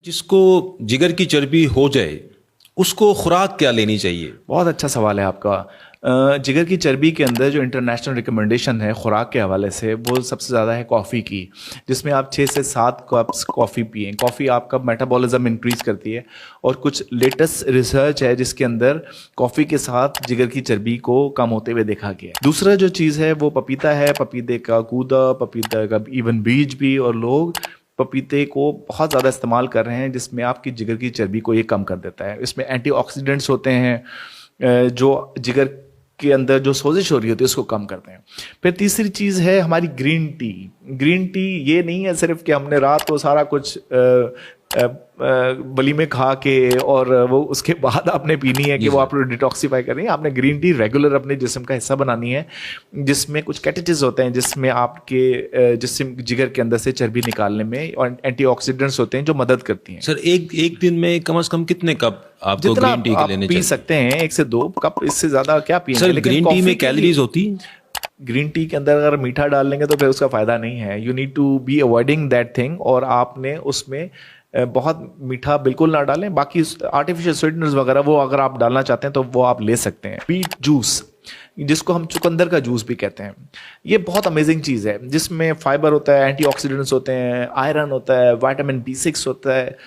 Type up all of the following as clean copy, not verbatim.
जिसको जिगर की चर्बी हो जाए उसको खुराक क्या लेनी चाहिए? बहुत अच्छा सवाल है आपका। जिगर की चर्बी के अंदर जो इंटरनेशनल रिकमेंडेशन है खुराक के हवाले से, वो सबसे ज़्यादा है कॉफ़ी की, जिसमें आप 6 से 7 कप्स कॉफ़ी पिएं। कॉफ़ी आपका मेटाबॉलिज्म इंक्रीज़ करती है और कुछ लेटेस्ट रिसर्च है जिसके अंदर कॉफ़ी के साथ जिगर की चर्बी को कम होते हुए देखा गया है। दूसरा जो चीज़ है वो पपीता है, पपीते का गूदा, पपीता का इवन बीज भी, और लोग पपीते को बहुत ज़्यादा इस्तेमाल कर रहे हैं जिसमें आपकी जिगर की चर्बी को ये कम कर देता है। इसमें एंटीऑक्सीडेंट्स होते हैं जो जिगर के अंदर जो सोजिश हो रही होती है उसको कम करते हैं। फिर तीसरी चीज़ है हमारी ग्रीन टी। ग्रीन टी ये नहीं है सिर्फ कि हमने रात को सारा कुछ बली में खा के और वो उसके बाद आपने पीनी है कि वो आपको डिटॉक्सीफाई करनी है। आपने ग्रीन टी रेगुलर अपने जिस्म का हिस्सा बनानी है, जिसमें कुछ कैटेचिस होते हैं जिसमें आपके जिस्म जिगर के अंदर से चर्बी निकालने में, और एंटीऑक्सीडेंट्स होते हैं जो मदद करती हैं। सर एक दिन में कम से कम कितने कप आपको जितना ग्रीन टी के आप लेने पी चाहिए? सकते हैं 1 से 2 कप, इससे ज़्यादा क्या पिएंगे। सर लेकिन ग्रीन टी कॉफी में कैलोरीज होती है? ग्रीन टी के अंदर अगर मीठा डाल लेंगे तो फिर उसका फ़ायदा नहीं है। You need to be avoiding that thing, और आपने उसमें बहुत मीठा बिल्कुल ना डालें। बाकी आर्टिफिशियल स्वीटनर्स वगैरह वो अगर आप डालना चाहते हैं तो वो आप ले सकते हैं। बीट जूस, जिसको हम चुकंदर का जूस भी कहते हैं, ये बहुत अमेजिंग चीज़ है जिसमें फाइबर होता है, एंटीऑक्सीडेंट्स होते हैं, आयरन होता है, विटामिन B6 होता है।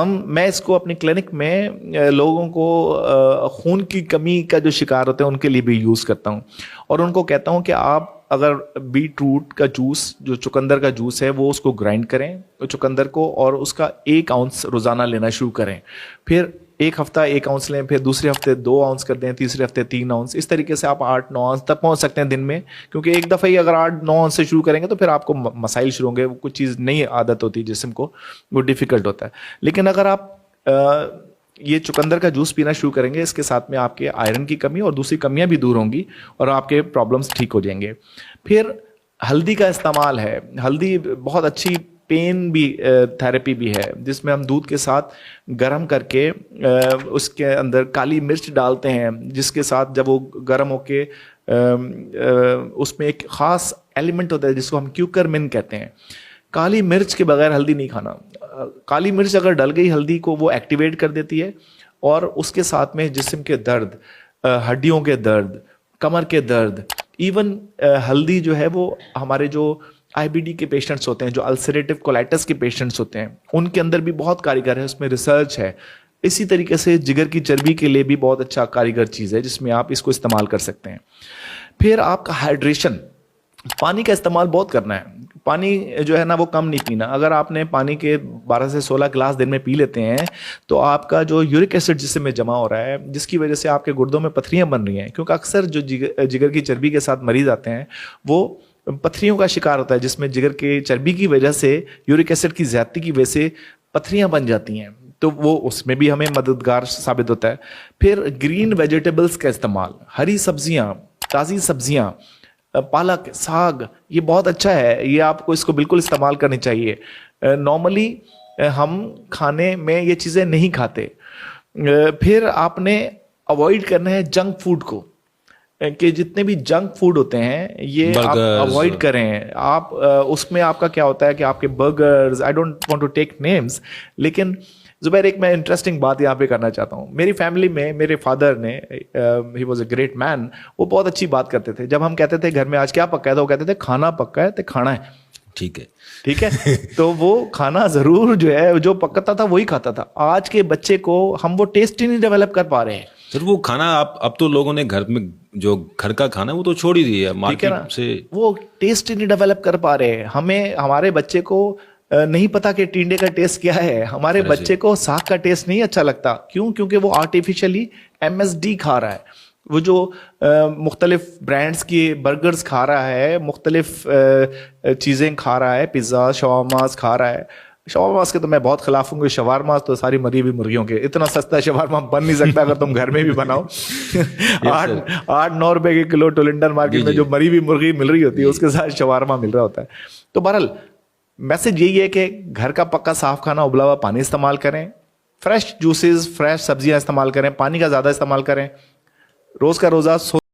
मैं इसको अपनी क्लिनिक में लोगों को खून की कमी का जो शिकार होते हैं उनके लिए भी यूज़ करता हूँ, और उनको कहता हूँ कि आप अगर बीट रूट का जूस, जो चुकंदर का जूस है, वो उसको ग्राइंड करें चुकंदर को, और उसका 1 आउंस रोज़ाना लेना शुरू करें। फिर एक हफ्ता 1 आउंस लें, फिर दूसरे हफ्ते 2 आउंस कर दें, तीसरे हफ्ते 3 आउंस। इस तरीके से आप 8-9 आउंस तक पहुंच सकते हैं दिन में, क्योंकि एक दफ़ा ही अगर 8-9 आउंस से शुरू करेंगे तो फिर आपको मसाइल शुरू होंगे। कुछ चीज़ नई आदत होती है जिस्म को, वो डिफ़िकल्ट होता है। लेकिन अगर आप ये चुकंदर का जूस पीना शुरू करेंगे, इसके साथ में आपके आयरन की कमी और दूसरी कमियां भी दूर होंगी और आपके प्रॉब्लम्स ठीक हो जाएंगे। फिर हल्दी का इस्तेमाल है। हल्दी बहुत अच्छी पेन भी थेरेपी भी है, जिसमें हम दूध के साथ गर्म करके उसके अंदर काली मिर्च डालते हैं, जिसके साथ जब वो गर्म होके उसमें एक ख़ास एलिमेंट होता है जिसको हम क्यूकरमिन कहते हैं। काली मिर्च के बगैर हल्दी नहीं खाना। काली मिर्च अगर डल गई हल्दी को, वो एक्टिवेट कर देती है, और उसके साथ में जिस्म के दर्द, हड्डियों के दर्द, कमर के दर्द, इवन हल्दी जो है वो हमारे जो IBD के पेशेंट्स होते हैं, जो अल्सरेटिव कोलाइटिस के पेशेंट्स होते हैं, उनके अंदर भी बहुत कारगर है, उसमें रिसर्च है। इसी तरीके से जिगर की चर्बी के लिए भी बहुत अच्छा कारगर चीज़ है जिसमें आप इसको इस्तेमाल कर सकते हैं। फिर आपका हाइड्रेशन, पानी का इस्तेमाल बहुत करना है। पानी जो है ना वो कम नहीं पीना। अगर आपने पानी के 12 से 16 गिलास दिन में पी लेते हैं तो आपका जो यूरिक एसिड जिसमें जमा हो रहा है, जिसकी वजह से आपके गुर्दों में पथरियां बन रही हैं, क्योंकि अक्सर जो जिगर की चर्बी के साथ मरीज आते हैं वो पथरियों का शिकार होता है, जिसमें जिगर के चर्बी की वजह से, यूरिक एसिड की ज़्यादती की वजह से पथरियां बन जाती हैं, तो वो उसमें भी हमें मददगार साबित होता है। फिर ग्रीन वेजिटेबल्स का इस्तेमाल, हरी सब्जियां, ताज़ी सब्जियां, पालक, साग, ये बहुत अच्छा है। ये आपको इसको बिल्कुल इस्तेमाल करनी चाहिए। नॉर्मली हम खाने में ये चीज़ें नहीं खाते। फिर आपने अवॉइड करना है जंक फूड को, कि जितने भी जंक फूड होते हैं ये आप अवॉइड करें। आप उसमें आपका क्या होता है कि आपके burgers, I don't want to take names, लेकिन ज़ुबैर एक मैं इंटरेस्टिंग बात यहाँ पे करना चाहता हूँ। मेरी फैमिली में मेरे फादर ने, he was a great man, वो बहुत अच्छी बात करते थे। जब हम कहते थे घर में आज क्या पक्का है, तो वो कहते थे खाना पक्का है तो खाना है। ठीक है, ठीक है। तो वो खाना ज़रूर जो है, जो पकता था वही खाता था। आज के बच्चे को हम वो टेस्ट ही नहीं डेवलप कर पा रहे हैं। सर वो खाना अब तो लोगों ने घर में जो घर का खाना वो तो छोड़ ही दिया, मार्केट से वो टेस्ट ही नहीं डेवलप कर पा रहे। हमें, हमारे बच्चे को नहीं पता कि टिंडे का टेस्ट क्या है। हमारे बच्चे को साग का टेस्ट नहीं अच्छा लगता। क्यों? क्योंकि वो आर्टिफिशियली MSD खा रहा है। वो जो मुख्तलिफ ब्रांड्स की बर्गर्स खा रहा है, मुख्तलिफ चीज़ें खा रहा है, पिज़्ज़ा, शवारमास खा रहा है। शवारमास के तो मैं बहुत खिलाफ हूँ। शवारमास तो सारी मरी हुई मुर्गियों के, इतना सस्ता शवारमा बन नहीं सकता अगर तुम घर में भी बनाओ। 8-9 रुपए के किलो टोलिंडर मार्केट में जो मरी हुई मुर्गी मिल रही होती है, उसके साथ शवारमा मिल रहा होता है। तो बहरहाल मैसेज यही है कि घर का पक्का साफ खाना, उबला हुआ पानी इस्तेमाल करें, फ्रेश जूसेस, फ्रेश सब्जियां इस्तेमाल करें, पानी का ज़्यादा इस्तेमाल करें, रोज़ का रोज़ा